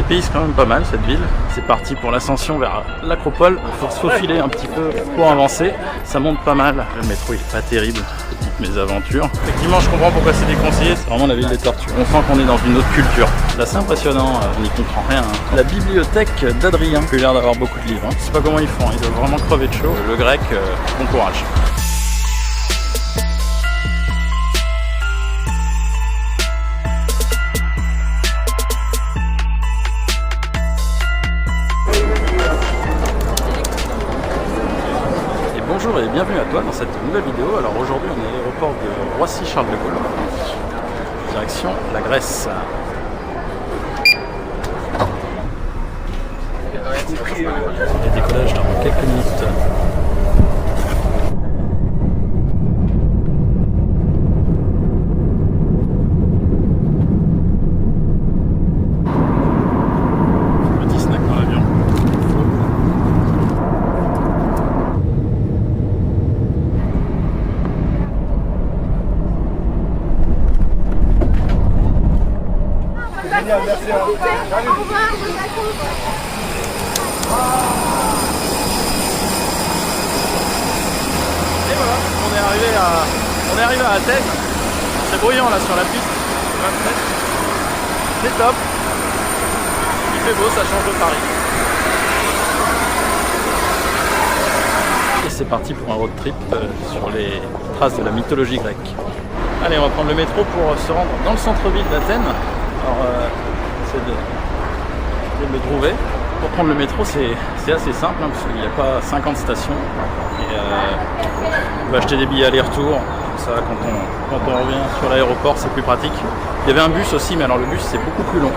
dépayse quand même pas mal cette ville. C'est parti pour l'ascension vers l'Acropole. Il faut se faufiler un petit peu pour avancer. Ça monte pas mal. Le métro il est pas terrible. Petites mésaventures. Effectivement, je comprends pourquoi c'est déconseillé. C'est vraiment la ville des tortues. On sent qu'on est dans une autre culture. C'est assez impressionnant. On n'y comprend rien. La bibliothèque d'Adrien. Il a l'air d'avoir beaucoup de livres. Je sais pas comment ils font. Ils doivent vraiment crever de chaud. Le grec, bon courage. Bonjour et bienvenue à toi dans cette nouvelle vidéo. Alors aujourd'hui on est à l'aéroport de Roissy-Charles de Gaulle, direction la Grèce. Et décollage dans quelques minutes. Petit snack dans l'avion. Merci. Au revoir. Et voilà, on est arrivé à Athènes. C'est bruyant là sur la piste. 27. C'est top. Il fait beau, ça change de Paris. Et c'est parti pour un road trip sur les traces de la mythologie grecque. Allez, on va prendre le métro pour se rendre dans le centre-ville d'Athènes. Alors, c'est de le trouver. Pour prendre le métro, c'est assez simple, hein, parce qu'il n'y a pas 50 stations. Et, on va acheter des billets aller-retour. Ça, quand on revient sur l'aéroport, c'est plus pratique. Il y avait un bus aussi, mais alors le bus, c'est beaucoup plus long.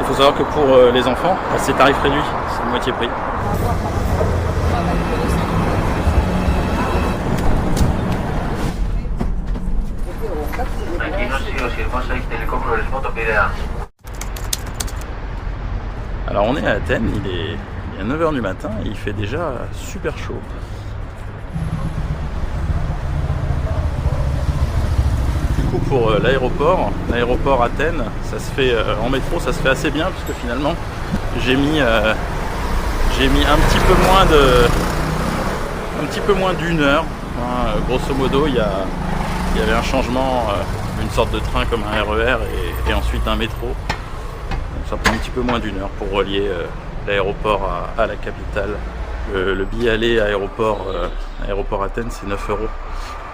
Il faut savoir que pour les enfants, c'est tarif réduit, c'est moitié prix. Alors on est à Athènes, il est 9h du matin et il fait déjà super chaud. Du coup pour l'aéroport Athènes, ça se fait en métro, ça se fait assez bien puisque finalement j'ai mis un petit peu moins d'une heure. Hein, grosso modo il y avait un changement, une sorte de train comme un RER et ensuite un métro. Donc ça prend un petit peu moins d'une heure pour relier l'aéroport à la capitale. Le billet aller à aéroport Athènes c'est 9 €.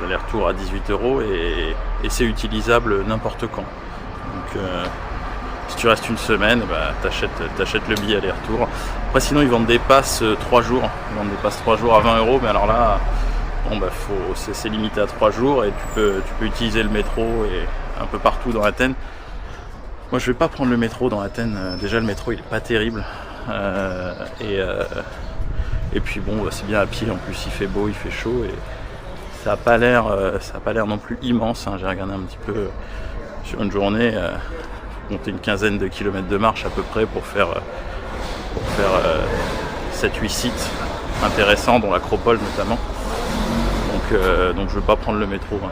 L'aller-retour à 18 € et c'est utilisable n'importe quand. Donc si tu restes une semaine, bah, t'achètes le billet aller-retour. Après sinon ils vendent des passes 3 jours. Ils vendent des passes 3 jours à 20 €, mais alors là bon, bah, c'est limité à 3 jours et tu peux utiliser le métro et un peu partout dans Athènes. Moi je vais pas prendre le métro dans Athènes, déjà le métro il est pas terrible et puis bon bah, c'est bien à pied, en plus il fait beau, il fait chaud et ça a pas l'air non plus immense, hein. J'ai regardé un petit peu sur une journée, compter une quinzaine de kilomètres de marche à peu près pour faire 7-8 sites intéressants dont l'Acropole notamment. Donc je vais pas prendre le métro, hein.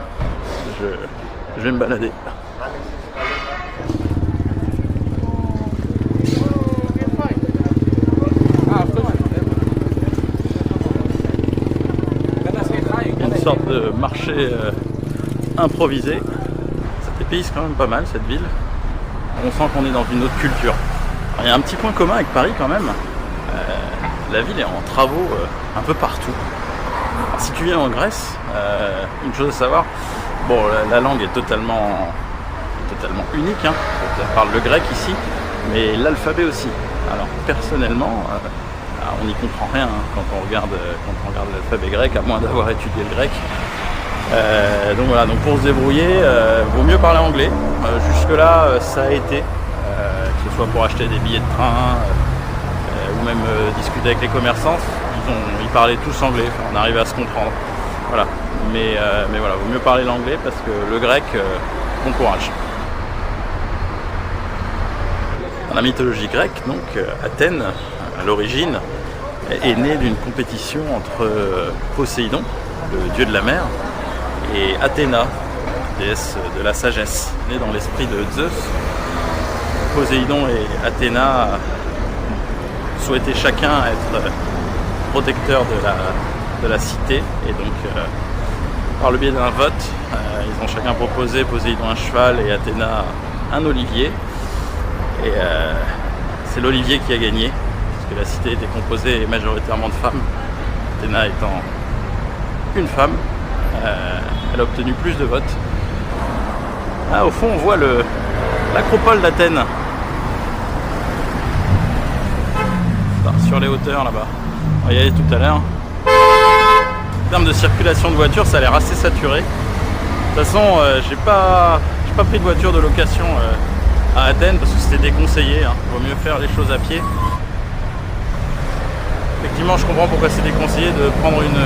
Je vais me balader. Une sorte de marché improvisé. Ça dépayse quand même pas mal cette ville. On sent qu'on est dans une autre culture. Alors, il y a un petit point commun avec Paris quand même. La ville est en travaux un peu partout. Alors, si tu viens en Grèce, une chose à savoir, bon la langue est totalement unique, hein. On parle le grec ici, mais l'alphabet aussi. Alors personnellement, on n'y comprend rien, hein, quand on regarde l'alphabet grec, à moins d'avoir étudié le grec. Donc voilà, donc pour se débrouiller, vaut mieux parler anglais. Jusque là, ça a été, que ce soit pour acheter des billets de train ou même discuter avec les commerçants, ils parlaient tous anglais. Enfin, on arrivait à se comprendre. Voilà. Mais voilà, vaut mieux parler l'anglais parce que le grec, bon courage. Dans la mythologie grecque, donc Athènes, à l'origine, est née d'une compétition entre Poséidon, le dieu de la mer, et Athéna, déesse de la sagesse, née dans l'esprit de Zeus. Poséidon et Athéna souhaitaient chacun être protecteurs de la cité, et donc par le biais d'un vote, ils ont chacun proposé Poséidon un cheval et Athéna un olivier, et c'est l'olivier qui a gagné, parce que la cité était composée majoritairement de femmes, Athéna étant une femme, elle a obtenu plus de votes. Ah, au fond on voit l'acropole d'Athènes, sur les hauteurs là-bas, on va y aller tout à l'heure. En termes de circulation de voitures, ça a l'air assez saturé. De toute façon, j'ai pas pris de voiture de location à Athènes parce que c'était déconseillé, hein. Vaut mieux faire les choses à pied. Effectivement, je comprends pourquoi c'est déconseillé de prendre une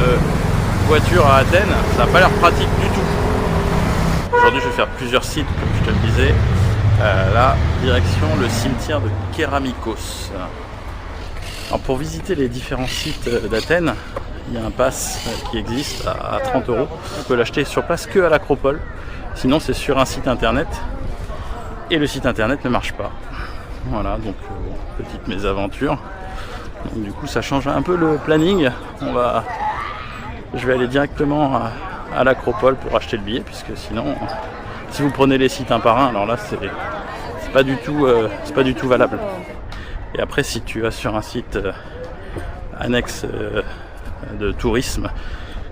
voiture à Athènes. Ça n'a pas l'air pratique du tout. Aujourd'hui, je vais faire plusieurs sites, comme je te le disais. Là, direction le cimetière de Kéramikos. Alors, pour visiter les différents sites d'Athènes, il y a un pass qui existe à 30 €. On peut l'acheter sur place que à l'Acropole. Sinon, c'est sur un site internet. Et le site internet ne marche pas. Voilà, donc petite mésaventure. Donc, du coup, ça change un peu le planning. Je vais aller directement à l'Acropole pour acheter le billet, puisque sinon, si vous prenez les sites un par un, alors là, c'est pas du tout valable. Et après, si tu vas sur un site annexe de tourisme,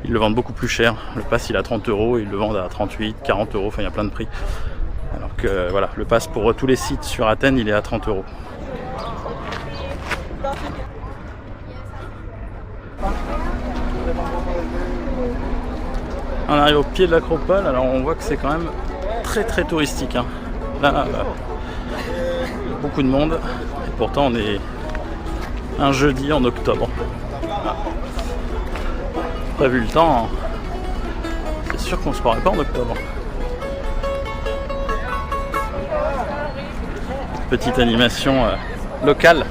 ils le vendent beaucoup plus cher. Le pass il est à 30 €, ils le vendent à 38, 40 €, enfin il y a plein de prix. Alors que voilà, le pass pour tous les sites sur Athènes il est à 30 €. On arrive au pied de l'Acropole, alors on voit que c'est quand même très très touristique, hein. Là, beaucoup de monde, et pourtant on est un jeudi en octobre. Pas vu le temps, c'est sûr qu'on se croirait pas en octobre. Petite animation locale.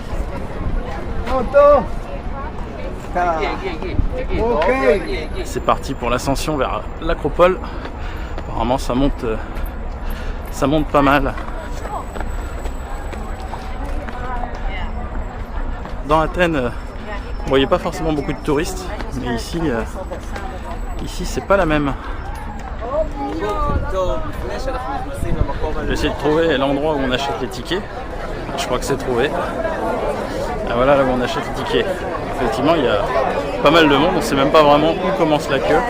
C'est parti pour l'ascension vers l'Acropole. Apparemment ça monte pas mal. Dans Athènes, vous voyez pas forcément beaucoup de touristes, mais ici c'est pas la même. J'essaie de trouver l'endroit où on achète les tickets. Je crois que c'est trouvé. Ah, voilà là où on achète les tickets. Effectivement, il y a pas mal de monde, on sait même pas vraiment où commence la queue.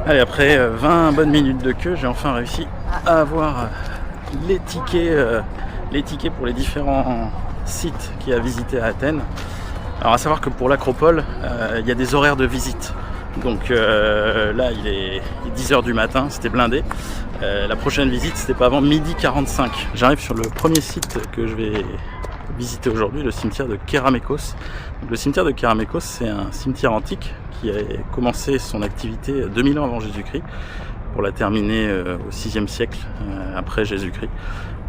Allez, après 20 bonnes minutes de queue, j'ai enfin réussi à avoir les tickets pour les différents sites qu'il y a à visiter à Athènes. Alors à savoir que pour l'Acropole, il y a des horaires de visite. Donc là il est 10h du matin, c'était blindé. La prochaine visite c'était pas avant 12h45. J'arrive sur le premier site que je vais visiter aujourd'hui, le cimetière de Kéramikos. Donc, le cimetière de Kéramikos, c'est un cimetière antique qui a commencé son activité 2000 ans avant Jésus-Christ pour la terminer au 6e siècle après Jésus-Christ.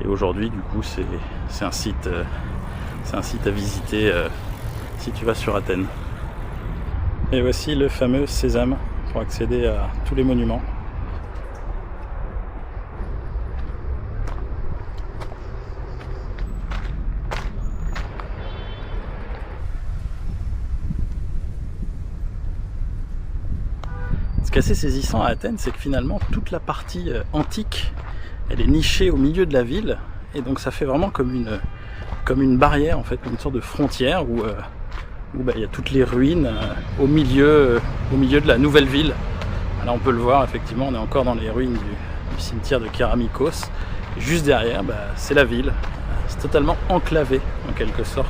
Et aujourd'hui du coup c'est un site à visiter si tu vas sur Athènes. Et voici le fameux sésame pour accéder à tous les monuments. Ce qui est assez saisissant à Athènes, c'est que finalement toute la partie antique, elle est nichée au milieu de la ville, et donc ça fait vraiment comme une barrière en fait, une sorte de frontière où il y a toutes les ruines au milieu de la nouvelle ville. Là on peut le voir, effectivement on est encore dans les ruines du cimetière de Kéramikos. Et juste derrière c'est la ville, c'est totalement enclavé en quelque sorte.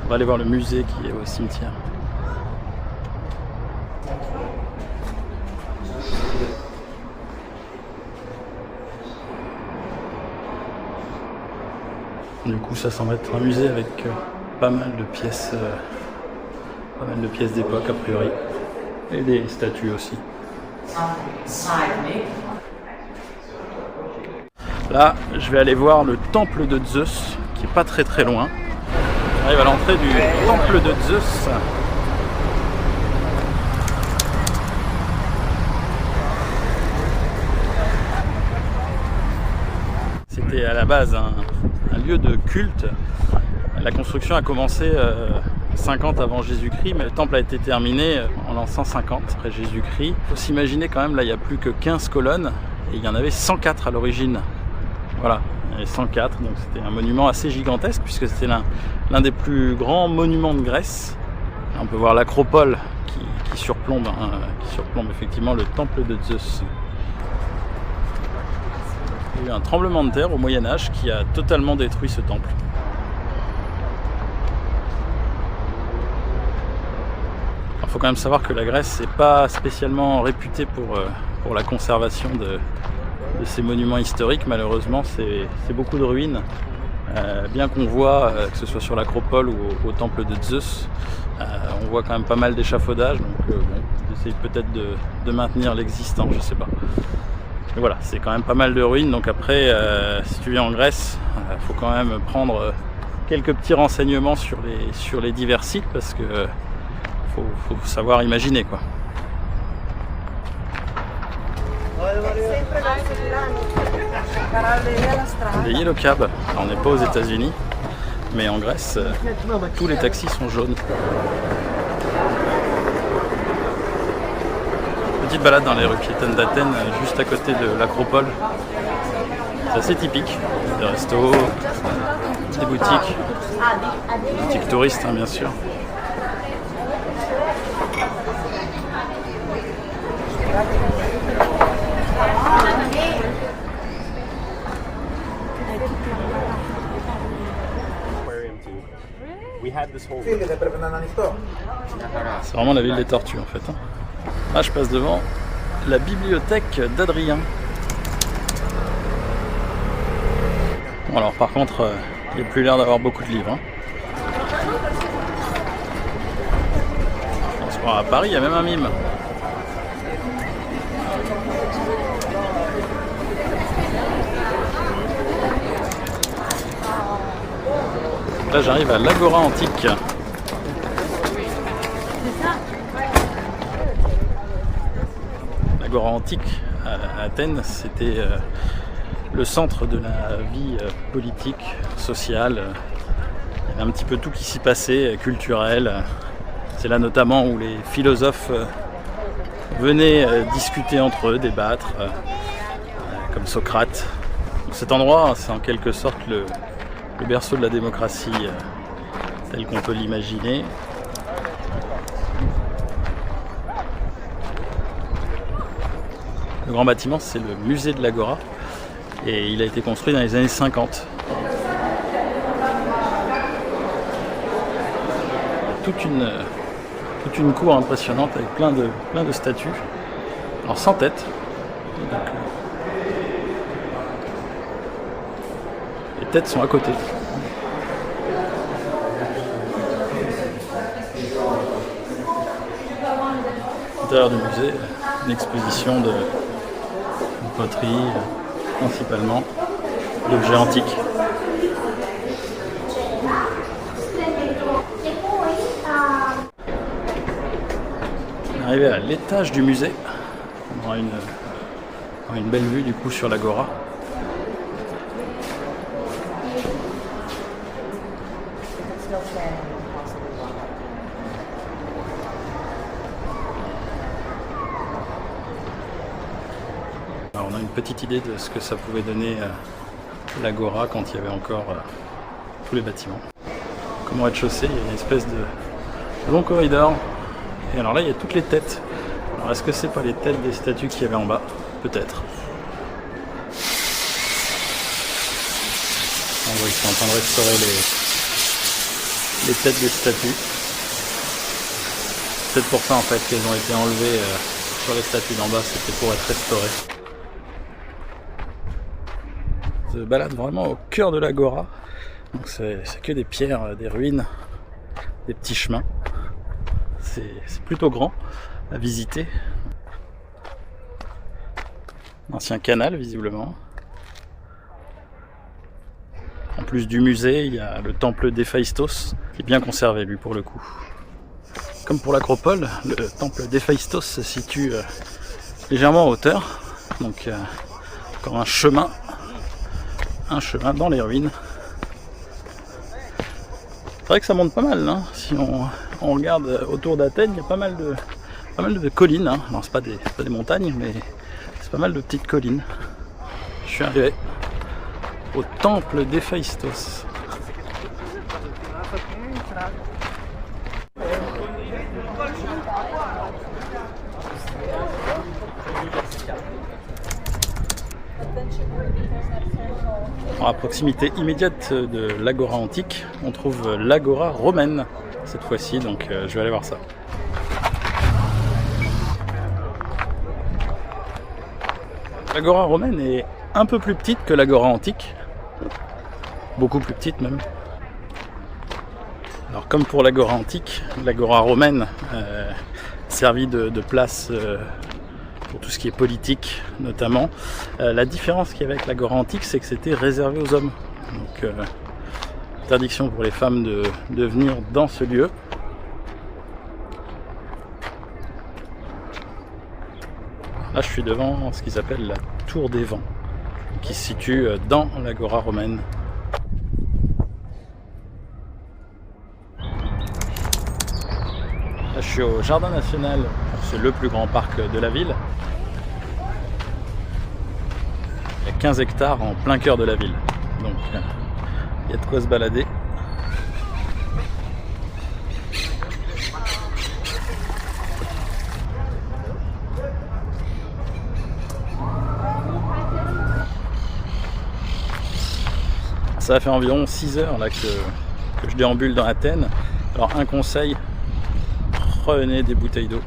On va aller voir le musée qui est au cimetière. Du coup ça semble être un musée avec pas mal de pièces d'époque a priori, et des statues aussi. Là je vais aller voir le temple de Zeus qui est pas très loin. On arrive à l'entrée du temple de Zeus base un lieu de culte. La construction a commencé 50 avant Jésus-Christ, mais le temple a été terminé en l'an 150 après Jésus-Christ. Il faut s'imaginer quand même, là il n'y a plus que 15 colonnes, et il y en avait 104 à l'origine. Voilà, il y en avait 104, donc c'était un monument assez gigantesque, puisque c'était l'un des plus grands monuments de Grèce. On peut voir l'acropole qui surplombe effectivement le temple de Zeus. Il y a eu un tremblement de terre au Moyen-Âge qui a totalement détruit ce temple. Il faut quand même savoir que la Grèce n'est pas spécialement réputée pour la conservation de ces monuments historiques. Malheureusement, c'est beaucoup de ruines. Bien qu'on voit, que ce soit sur l'acropole ou au temple de Zeus, on voit quand même pas mal d'échafaudages. Donc bon, on essaye peut-être de maintenir l'existant, je sais pas. Mais voilà, c'est quand même pas mal de ruines. Donc après, si tu viens en Grèce, faut quand même prendre quelques petits renseignements sur les divers sites, parce que faut savoir imaginer, quoi. Les Yellow Cab, alors, on n'est pas aux États-Unis, mais en Grèce, tous les taxis sont jaunes. Petite balade dans les rues piétonnes d'Athènes, juste à côté de l'acropole. C'est assez typique. Des restos, des boutiques touristes, hein, bien sûr. C'est vraiment la ville des tortues en fait. Là je passe devant la bibliothèque d'Adrien. Bon, alors par contre, il n'y a plus l'air d'avoir beaucoup de livres. À Paris, il y a même un mime. Là j'arrive à l'Agora antique. L'Agora antique à Athènes, c'était le centre de la vie politique, sociale. Il y avait un petit peu tout qui s'y passait, culturel. C'est là notamment où les philosophes venaient discuter entre eux, débattre, comme Socrate. Donc cet endroit, c'est en quelque sorte le berceau de la démocratie tel qu'on peut l'imaginer. Le grand bâtiment, c'est le musée de l'Agora et il a été construit dans les années 50. Toute une cour impressionnante avec plein de statues, alors sans tête. Donc, les têtes sont à côté. À l'intérieur du musée, une exposition de poterie, principalement d'objets antiques. Arrivé à l'étage du musée, on aura une belle vue du coup sur l'Agora. Alors on a une petite idée de ce que ça pouvait donner l'Agora quand il y avait encore tous les bâtiments. Comme au rez-de-chaussée, il y a une espèce de long corridor. Et alors là, il y a toutes les têtes. Alors est-ce que c'est pas les têtes des statues qu'il y avait en bas? Peut-être. On voit qu'ils sont en train de restaurer les têtes des statues. C'est peut-être pour ça en fait qu'elles ont été enlevées sur les statues d'en bas, c'était pour être restaurées. On se balade vraiment au cœur de l'Agora. Donc c'est que des pierres, des ruines, des petits chemins. C'est plutôt grand à visiter. Un ancien canal visiblement. En plus du musée, il y a le temple d'Héphaïstos qui est bien conservé lui pour le coup. Comme pour l'acropole, le temple d'Héphaïstos se situe légèrement en hauteur. Donc encore un chemin un chemin dans les ruines. C'est vrai que ça monte pas mal, hein. Si on regarde autour d'Athènes, il y a pas mal de collines, hein. Alors c'est pas des montagnes, mais c'est pas mal de petites collines. Je suis arrivé au temple d'Héphaïstos. À proximité immédiate de l'agora antique, on trouve l'agora romaine cette fois-ci, donc je vais aller voir ça. L'agora romaine est un peu plus petite que l'agora antique, beaucoup plus petite même. Alors comme pour l'agora antique, l'agora romaine servit de place pour tout ce qui est politique notamment. La différence qu'il y avait avec l'agora antique, c'est que c'était réservé aux hommes. Donc interdiction pour les femmes de venir dans ce lieu. Là je suis devant ce qu'ils appellent la tour des vents, qui se situe dans l'agora romaine. Là je suis au Jardin National, c'est le plus grand parc de la ville. Il y a 15 hectares en plein cœur de la ville, donc il y a de quoi se balader. Ça va faire environ 6 heures là, que je déambule dans Athènes. Alors un conseil, prenez des bouteilles d'eau,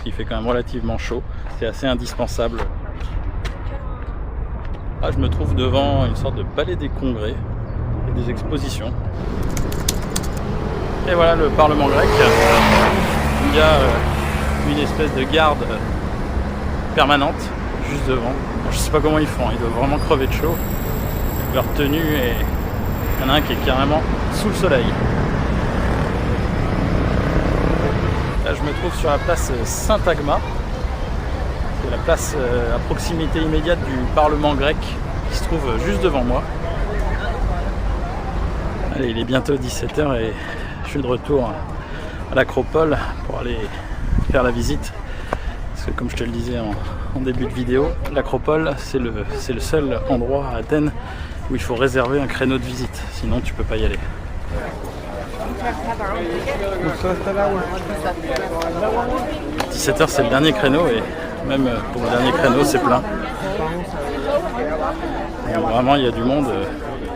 il fait quand même relativement chaud, c'est assez indispensable. Là je me trouve devant une sorte de palais des congrès et des expositions. Et voilà le Parlement grec. Il y a une espèce de garde permanente juste devant. Alors, je sais pas comment ils font, ils doivent vraiment crever de chaud. Leur tenue, et il y en a un qui est carrément sous le soleil. Là je me trouve sur la place Saint-Agma. C'est la place à proximité immédiate du Parlement grec qui se trouve juste devant moi. Allez, il est bientôt 17 h et je suis de retour à l'Acropole pour aller faire la visite. Parce que comme je te le disais en début de vidéo, l'Acropole c'est le seul endroit à Athènes où il faut réserver un créneau de visite, sinon tu peux pas y aller. 17 h c'est le dernier créneau et même pour le dernier créneau c'est plein. Et vraiment il y a du monde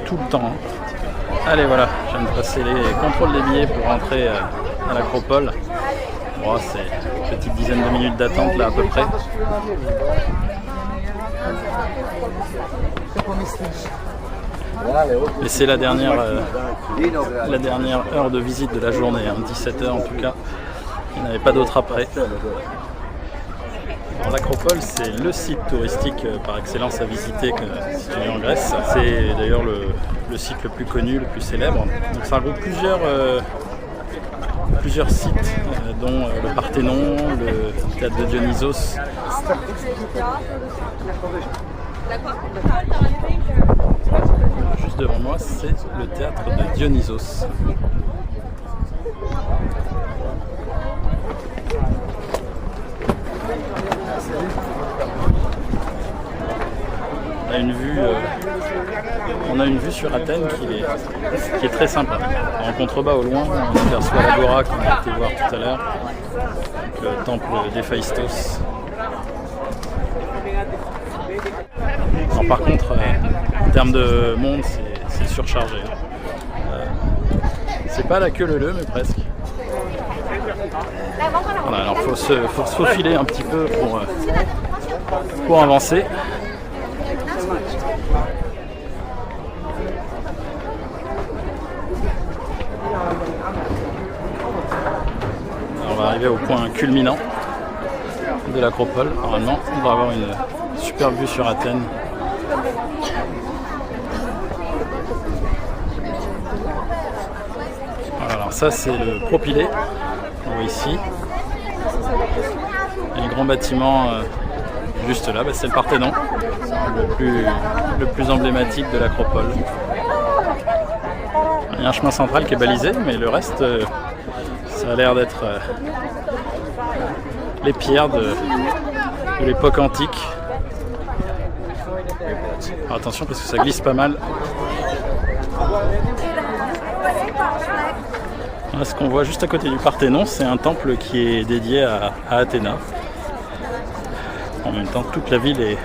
tout le temps. Allez voilà, je viens de passer les contrôles des billets pour rentrer à l'Acropole. Bon, c'est une petite dizaine de minutes d'attente là à peu près. Et c'est la dernière heure de visite de la journée, hein, 17 h en tout cas. Il n'y en avait pas d'autre après. L'Acropole, c'est le site touristique par excellence à visiter situé en Grèce. C'est d'ailleurs le site le plus connu, le plus célèbre. Donc ça regroupe plusieurs sites, dont le Parthénon, le théâtre de Dionysos. Juste devant moi, c'est le théâtre de Dionysos. On a une vue sur Athènes qui est très sympa. En contrebas au loin, on aperçoit l'agora qu'on a été voir tout à l'heure, le temple d'Héphaïstos. Alors, par contre, en termes de monde, c'est surchargé. C'est pas la queue leu-leu, mais presque. Voilà, alors faut se faufiler un petit peu pour avancer. Alors, on va arriver au point culminant de l'Acropole. Normalement, on va avoir une superbe vue sur Athènes. Voilà, alors ça c'est le propylée, on voit ici. Et les grands bâtiments Juste là, c'est le Parthénon, le plus emblématique de l'acropole. Il y a un chemin central qui est balisé, mais le reste, ça a l'air d'être les pierres de l'époque antique. Alors attention parce que ça glisse pas mal. Là, ce qu'on voit juste à côté du Parthénon, c'est un temple qui est dédié à Athéna. En même temps, toute la ville est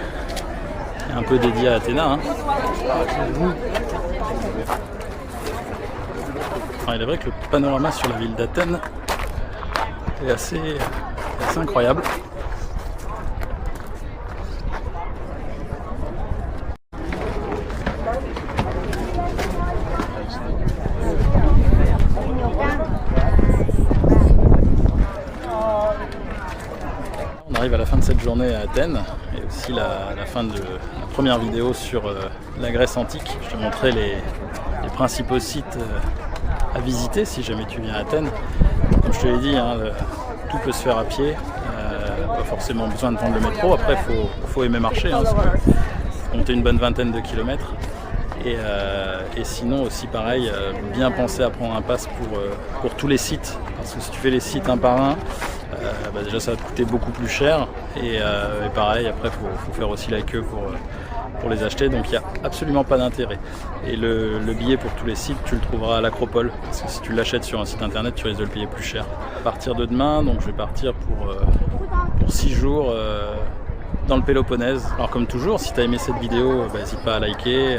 un peu dédiée à Athéna. Hein. Alors, il est vrai que le panorama sur la ville d'Athènes est assez incroyable. On arrive à la fin de cette journée à Athènes et aussi la fin de la première vidéo sur la Grèce antique. Je te montrais les principaux sites à visiter si jamais tu viens à Athènes. Comme je te l'ai dit, hein, tout peut se faire à pied, pas forcément besoin de prendre le métro. Après, il faut aimer marcher, hein, parce que compter une bonne vingtaine de kilomètres. Et sinon aussi pareil, bien penser à prendre un pass pour tous les sites, parce que si tu fais les sites un par un, déjà ça va te coûter beaucoup plus cher, et pareil après faut faire aussi la queue pour les acheter, donc il n'y a absolument pas d'intérêt. Et le billet pour tous les sites tu le trouveras à l'Acropole, parce que si tu l'achètes sur un site internet tu risques de le payer plus cher. À partir de demain, donc je vais partir pour 6 jours dans le Péloponnèse. Alors comme toujours, si tu as aimé cette vidéo, n'hésite pas à liker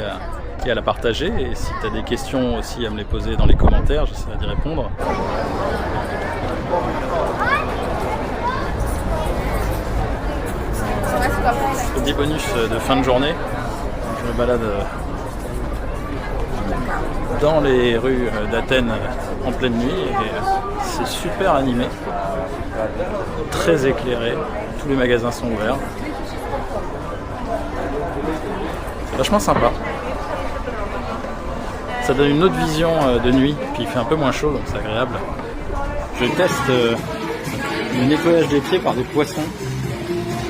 et à la partager, et si tu as des questions aussi à me les poser dans les commentaires, j'essaierai d'y répondre. Petit bonus de fin de journée, je me balade dans les rues d'Athènes en pleine nuit et c'est super animé, très éclairé, tous les magasins sont ouverts, c'est vachement sympa. Ça donne une autre vision de nuit, puis il fait un peu moins chaud, donc c'est agréable. Je teste le nettoyage des pieds par des poissons,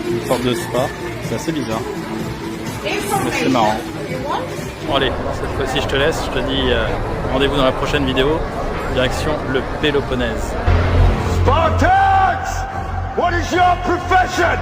une sorte de spa, c'est assez bizarre, mais c'est marrant. Bon allez, cette fois-ci je te laisse, je te dis rendez-vous dans la prochaine vidéo, direction le Péloponnèse. Spartans! What is your profession?